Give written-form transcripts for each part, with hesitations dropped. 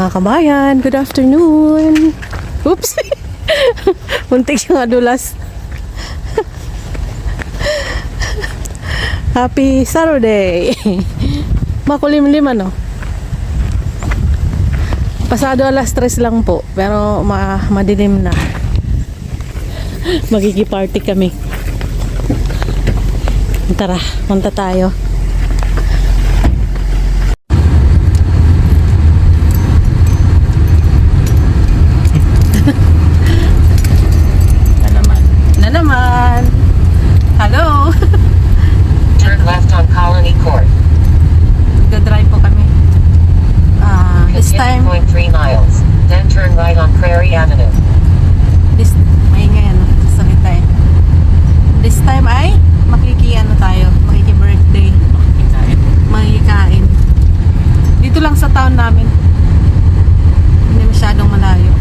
Mga kabayan, good afternoon. Oops. Muntik siyang adulas. Happy Saturday. Makulimlim ano. Pasado alas 3 lang po, pero madilim na. Magigi-party kami. Tara, punta tayo. Na naman. Hello. Turn left on Colony Court. Nagda-drive po kami. This time, 0.3 miles. Then turn right on Prairie Avenue. maingay ano, salita eh. This time ay makiki-birthday. Makikain. Dito lang sa town namin. Hindi masyadong malayo.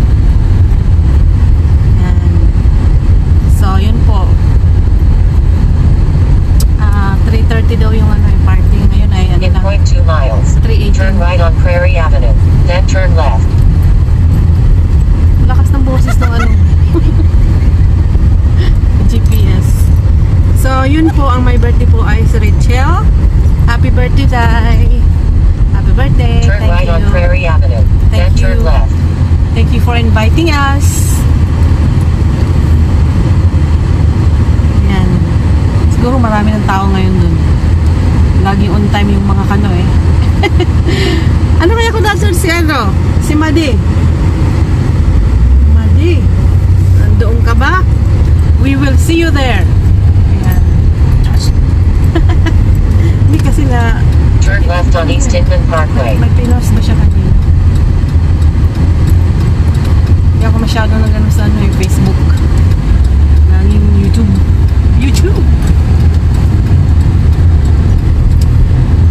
Yan. So, yun po. 3:30 daw yung ano, yung party. Ngayon ay ano In lang. 0.2 miles. 3:18. Turn right on Prairie Avenue. Then turn left. Lakas ng boses ng ano. GPS. So, yun po, ang my birthday po ay si Rachel. Happy birthday, Day. Happy birthday. Turn Thank right you. on Prairie Avenue. Then Thank turn you. left. Thank you for inviting us. Yan. Siguro marami ng tao ngayon dun. Laging on time yung mga kano eh. Ano kaya kung nasa si ano? Si Madi. Madi. Nandoon ka ba? We will see you there. Ayan. Hindi kasi na Turn left on East Inman Parkway. may pinos ba siya kanina? Hindi ako masyado na gano'n sa ano, yung Facebook. Laging YouTube. YouTube!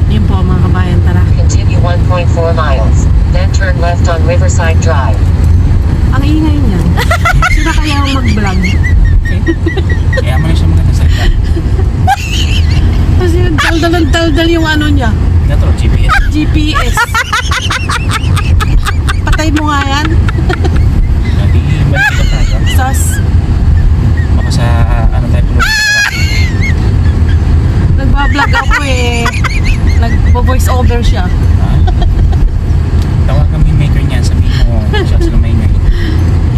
Yun po mga kabayan, tara. Continue 1.4 miles. Then turn left on Riverside Drive. Ang ingay niya. Sila kaya ang mag-vlog. Kaya mo na siya maganda salita. Kasi yung daldal yung ano niya. Natro, GPS. GPS. Patay mo nga yan. Balik ka tayo. Sas. Baka sa ano tayo tulog. Nagbablog ako eh. Nagbo-voice over siya. Tawag kami maker niyan. Sabihin mo, siya sila may ngayon.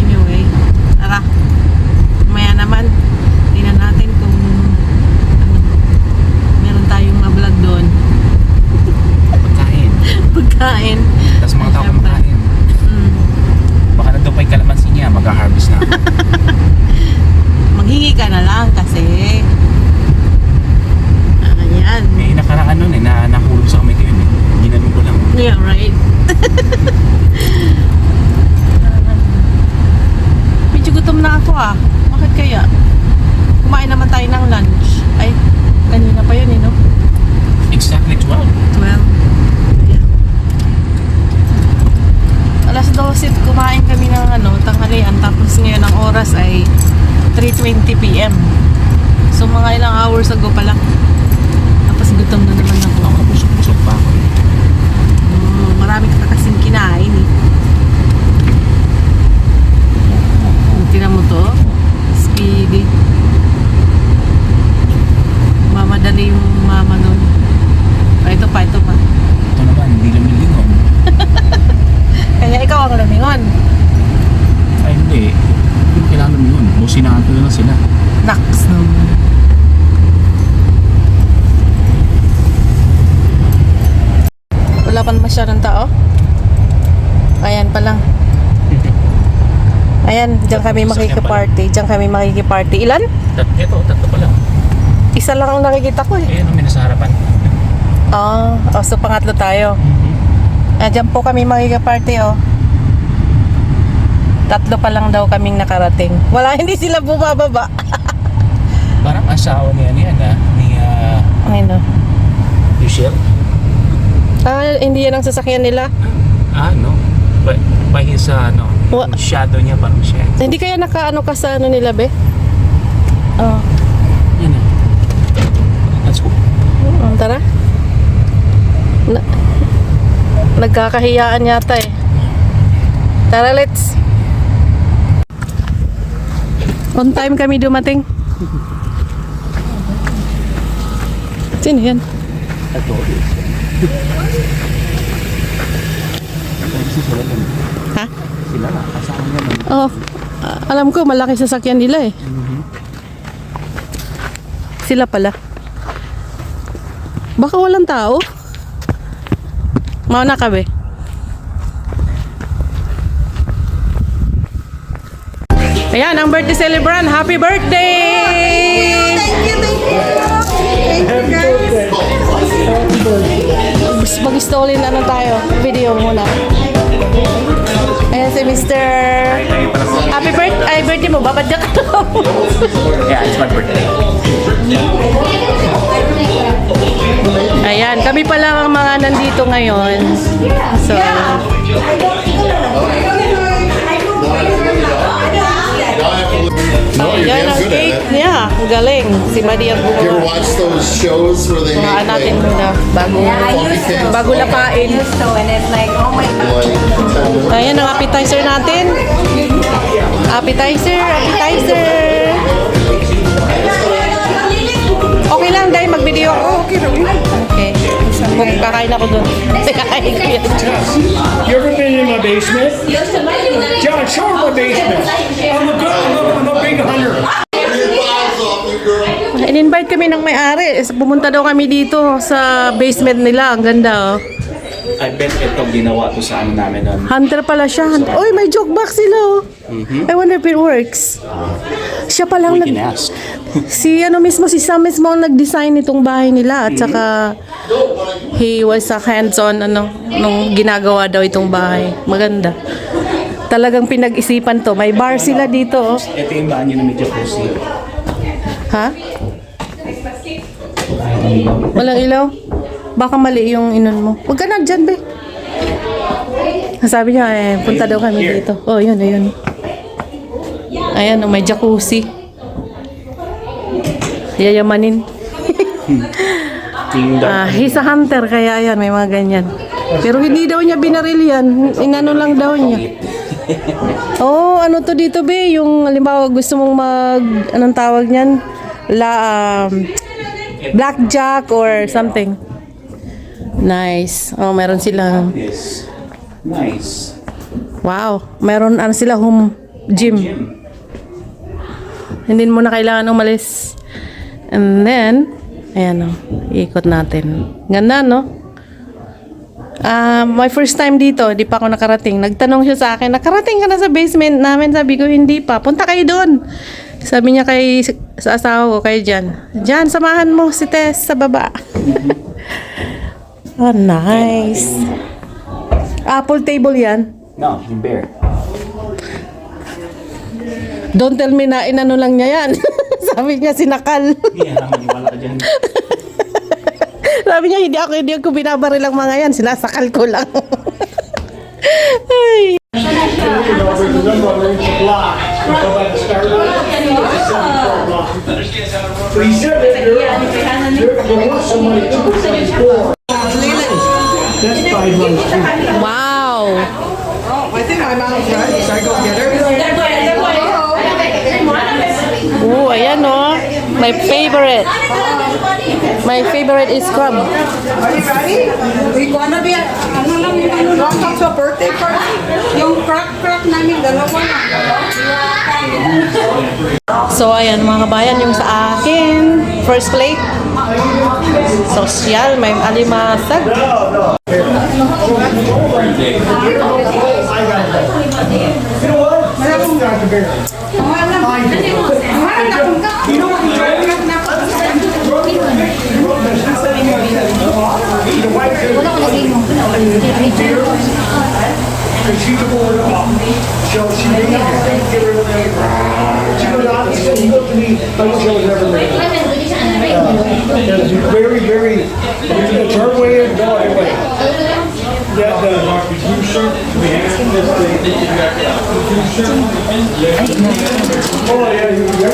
Anyway, tara. Maya naman, tingnan natin kung ano, meron tayong ma-vlog doon. Pagkain. Pagkain. Tapos mga tao Siyempre. kumakain. Baka na daw pa yung kalamansi niya. Mag-harvest na. Maghingi ka na lang kasi. Ayan. May nakaraan nun eh. Nahulog sa kamay ko yun eh. Ginanong ko lang. Yeah, right. Medyo gutom na ako ah. Bakit kaya? Kumain naman tayo ng lunch. Ay, kanina pa yun eh, no? Exactly 12. 12. Yeah. Alas 12 kumain kami ng ano, tanghalian. Tapos ngayon ang oras ay 3:20 PM. So mga ilang hours ago pa lang. Tapos gutom na naman ako. Ako busog-busog pa ako. Marami ka kasing kinain eh. Tingnan mo to. Speedy. Mamadali yung mama nun. Ito pa. Ito naman, hindi lumilingon. Kaya ikaw ang lamingon. Ay hindi. Hindi kailangan lumilingon. Businahan ko na lang sila. Naks naman. Wala pa masyadong tao. Ayan pa lang. Ayan, diyan kami makikiparty. Diyan kami makikiparty. Ilan? Tatlo pa lang. Isa lang ang nakikita ko eh. Ayan, may nasa harapan. So pangatlo tayo. Diyan po kami makikiparty oh. Tatlo pa lang daw kaming nakarating. Wala, hindi sila bumababa. Parang asawa niya ni Ano? Michelle. Hindi yan ang sasakyan nila. No. By his shadow niya parang siya. Hindi kaya nakaano ka sa ano nila, be? Oh. Yan eh. Let's go. Tara. Nagkakahiyaan yata eh. Tara, let's. On time kami dumating. Sino yan? Ito. Kasi sila lang. Ha? Sila lang. Kasama nga lang. Oh, alam ko malaki sasakyan nila eh. Sila pala. Baka walang tao. Mauna ka be. Ayan, ang birthday celebrant. Happy birthday! Mag-stolin na tayo. Video muna. Ayan si Mr. Happy birthday. Ay, birthday mo. Babadyak ka. Yeah, it's my birthday. Ayan, kami pa lang ang mga nandito ngayon. So, No, you're yan damn ang good cake at it. niya. Ang galing. Si Madi ang You ever gumawa. watch those shows where they Kuhaan make natin like, muna bago lapain. like Ayan ang appetizer natin. Appetizer. Okay lang, dahil mag-video ako. Okay. Kakain ako dun. Kakain ko yan. You ever been in my basement? John, show her my basement. I'm a big hunter. In-invite kami ng may-ari. Pumunta daw kami dito sa basement nila. Ang ganda, oh. I bet ito ginawa to sa ano namin nun. Hunter pala siya. Oy, may joke box sila, oh. I wonder if it works. Siya pa lang We can ask. si Sam mismo ang nag-design nitong bahay nila at saka he was a hands-on nung ginagawa daw itong bahay. Maganda. Talagang pinag-isipan to. May bar sila dito, oh. Ito yung bahan niyo na medyo cozy. Ha? Walang ilaw? Baka mali yung inon mo. Huwag ka na dyan, be. Sabi niya, punta daw kami dito. Oh, yun. Ayan, may jacuzzi. Yayamanin. He's a hunter, kaya ayan, may mga ganyan. Pero hindi daw niya binaril yan. Inano lang daw niya. Oh, ano to dito, be? Yung, halimbawa, gusto mong anong tawag niyan? Blackjack or something. Nice. Oh, meron silang, Yes. Nice. wow, meron sila home gym. Hindi mo na kailangan umalis. And then, ayan o, ikot natin. Ganda, no? My first time dito, di pa ako nakarating. Nagtanong siya sa akin, nakarating ka na sa basement namin? Sabi ko, hindi pa. Punta kayo doon. Sabi niya sa asawa ko, kayo dyan. Dyan, samahan mo si Tess sa baba. Oh, nice. Apple table yan. No, yung bear. Don't tell me na inano lang niya yan. Sabi niya, sinakal. Yeah, maniwala ka dyan. Sabi niya, hindi ako binabaril lang mga yan. Sinasakal ko lang. Ay. That's 5 months. Wow. I think my mom's right. Should I go get her? Oh, ayan oh. My favorite. My favorite is crab. Are you ready? We gonna be, welcome to a birthday party. Yung crack namin, dalawa lang. So, ayan mga kabayan, yung sa akin. First plate. Sosyal, may alimasag. Very, very, it's her way and God way. That oh yeah, you ever get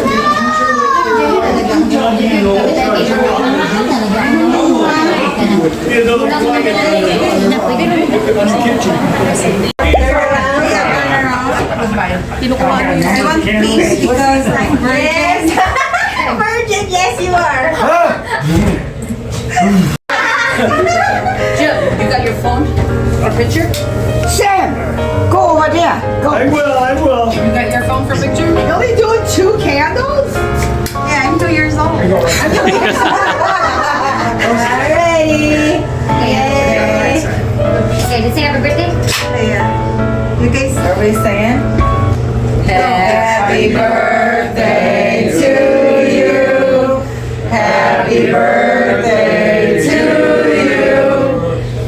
I will. You got your phone for picture? Really doing 2 candles? Yeah, I'm 2 years old. Alrighty. Yay. Okay, let's say happy birthday. Yeah. You guys are we saying? Happy birthday to you. Happy birthday to you.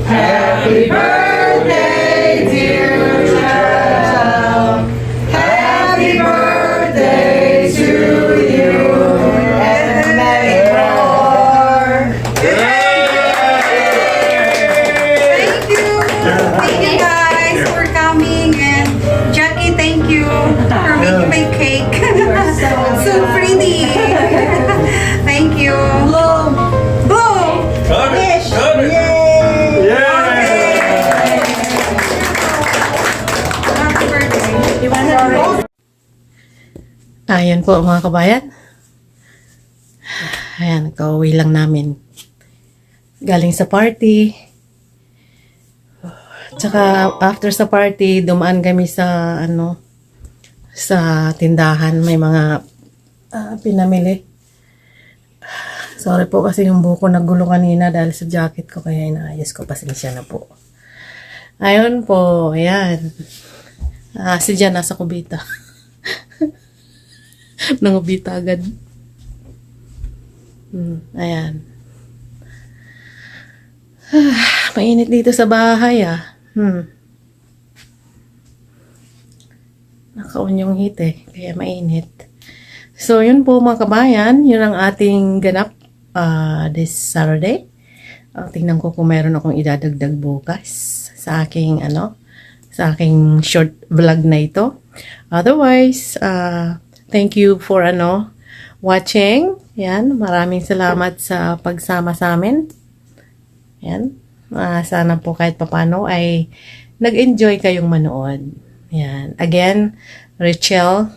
Happy birthday, dear child. Happy birthday to you. And many more. Thank you. Thank you guys for coming. And Jackie, thank you for making my cake. So pretty. Thank you. Bloom. Bloom. Fish. Yay. Happy birthday. Ayan po mga kabayan. Ayan, kauwi lang namin. Galing sa party. Tsaka after sa party, dumaan kami sa sa tindahan. May mga pinamili. Sorry po kasi yung buko naggulo kanina dahil sa jacket ko kaya inaayos ko. Pasensya na po. Ayun po, ayan. Si Jan nasa kubita. Nangubita agad. Ayan. Mainit dito sa bahay Naka-on yung heat kaya mainit. So, yun po mga kabayan, yun ang ating ganap this Saturday. Tingnan ko kung meron akong idadagdag bukas sa aking sa aking short vlog na ito. Otherwise, thank you for watching. Yan, maraming salamat sa pagsama sa amin. Yan. Sana po kahit papano ay nag-enjoy kayong manood. Yan. Again, Rachel,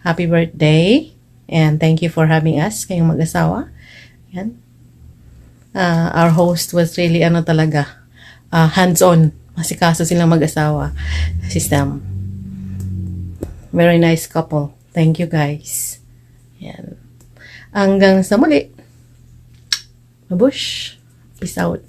happy birthday. And thank you for having us, kayong mag-asawa. Yan. Our host was really talaga, hands-on. Masikaso silang mag-asawa. System. Very nice couple. Thank you guys. Yan. Hanggang sa muli. Mabush. Peace out.